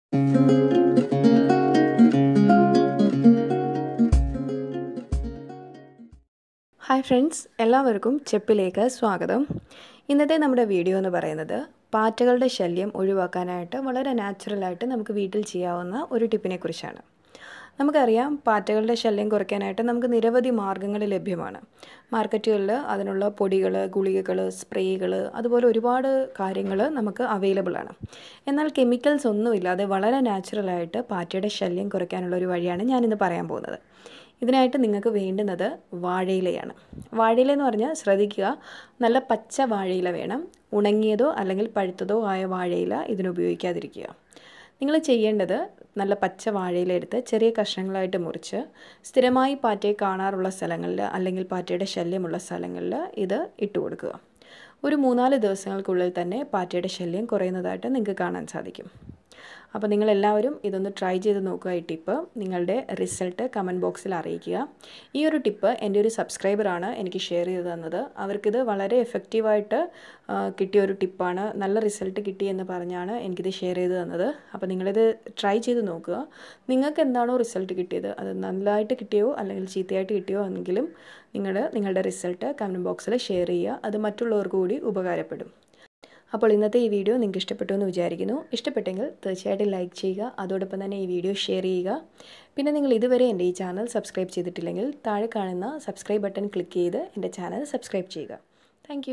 Hi friends, എല്ലാവർക്കും ചെപ്പിലേക്ക് സ്വാഗതം. ഇന്നത്തെ നമ്മുടെ വീഡിയോ എന്ന് പറയുന്നത് പാറ്റകളുടെ ശല്യം ഒഴിവാക്കാനായിട്ട് വളരെ നാച്ചുറലായിട്ട് നമുക്ക് വീട്ടിൽ ചെയ്യാവുന്ന ഒരു ടിപ്പിനെ കുറിച്ചാണ്. നമുക്കറിയാം, പാറ്റകളുടെ ശല്യം കുറയ്ക്കാനായിട്ട് നമുക്ക് നിരവധി മാർഗ്ഗങ്ങൾ ലഭ്യമാണ്. മാർക്കറ്റുകളിൽ അതിനുള്ള പൊടികൾ, ഗുളികകൾ, സ്പ്രേകൾ, അതുപോലെ ഒരുപാട് കാര്യങ്ങൾ നമുക്ക് അവൈലബിൾ ആണ്. എന്നാൽ കെമിക്കൽസ് ഒന്നുമില്ലാതെ വളരെ നാച്ചുറലായിട്ട് പാറ്റയുടെ ശല്യം കുറയ്ക്കാനുള്ള ഒരു വഴിയാണ് ഞാനിന്ന് പറയാൻ പോകുന്നത്. ഇതിനായിട്ട് നിങ്ങൾക്ക് വേണ്ടുന്നത് വാഴയിലയാണ്. വാഴയില എന്ന് പറഞ്ഞാൽ ശ്രദ്ധിക്കുക, നല്ല പച്ച വാഴയില വേണം. ഉണങ്ങിയതോ അല്ലെങ്കിൽ പഴുത്തതോ ആയ വാഴയില ഇതിനുപയോഗിക്കാതിരിക്കുക. നിങ്ങൾ ചെയ്യേണ്ടത്, നല്ല പച്ച വാഴയില എടുത്ത് ചെറിയ കഷ്ണങ്ങളായിട്ട് മുറിച്ച് സ്ഥിരമായി പാറ്റയെ കാണാറുള്ള സ്ഥലങ്ങളിൽ അല്ലെങ്കിൽ പാറ്റയുടെ ശല്യമുള്ള സ്ഥലങ്ങളിൽ ഇത് ഇട്ട് കൊടുക്കുക. ഒരു 3-4 ദിവസങ്ങൾക്കുള്ളിൽ തന്നെ പാറ്റയുടെ ശല്യം കുറയുന്നതായിട്ട് നിങ്ങൾക്ക് കാണാൻ സാധിക്കും. അപ്പോൾ നിങ്ങളെല്ലാവരും ഇതൊന്ന് ട്രൈ ചെയ്ത് നോക്കുക. ഈ ടിപ്പ് നിങ്ങളുടെ റിസൾട്ട് കമൻറ്റ് ബോക്സിൽ അറിയിക്കുക. ഈ ഒരു ടിപ്പ് എൻ്റെ ഒരു സബ്സ്ക്രൈബറാണ് എനിക്ക് ഷെയർ ചെയ്ത് തന്നത്. അവർക്കിത് വളരെ എഫക്റ്റീവായിട്ട് കിട്ടിയ ഒരു ടിപ്പാണ്. നല്ല റിസൾട്ട് കിട്ടിയെന്ന് പറഞ്ഞാണ് എനിക്കിത് ഷെയർ ചെയ്ത് തന്നത്. അപ്പോൾ നിങ്ങളിത് ട്രൈ ചെയ്ത് നോക്കുക. നിങ്ങൾക്ക് എന്താണോ റിസൾട്ട് കിട്ടിയത്, അത് നല്ലതായിട്ട് കിട്ടിയോ അല്ലെങ്കിൽ ചീത്തയായിട്ട് കിട്ടിയോ എന്നെങ്കിലും നിങ്ങളുടെ റിസൾട്ട് കമൻറ്റ് ബോക്സിൽ ഷെയർ ചെയ്യുക. അത് മറ്റുള്ളവർക്ക് കൂടി ഉപകാരപ്പെടും. അപ്പോൾ ഇന്നത്തെ ഈ വീഡിയോ നിങ്ങൾക്ക് ഇഷ്ടപ്പെട്ടു എന്ന് വിചാരിക്കുന്നു. ഇഷ്ടപ്പെട്ടെങ്കിൽ തീർച്ചയായിട്ടും ലൈക്ക് ചെയ്യുക. അതോടൊപ്പം തന്നെ ഈ വീഡിയോ ഷെയർ ചെയ്യുക. പിന്നെ നിങ്ങൾ ഇതുവരെ എൻ്റെ ഈ ചാനൽ സബ്സ്ക്രൈബ് ചെയ്തിട്ടില്ലെങ്കിൽ താഴെ കാണുന്ന സബ്സ്ക്രൈബ് ബട്ടൺ ക്ലിക്ക് ചെയ്ത് എൻ്റെ ചാനൽ സബ്സ്ക്രൈബ് ചെയ്യുക. താങ്ക്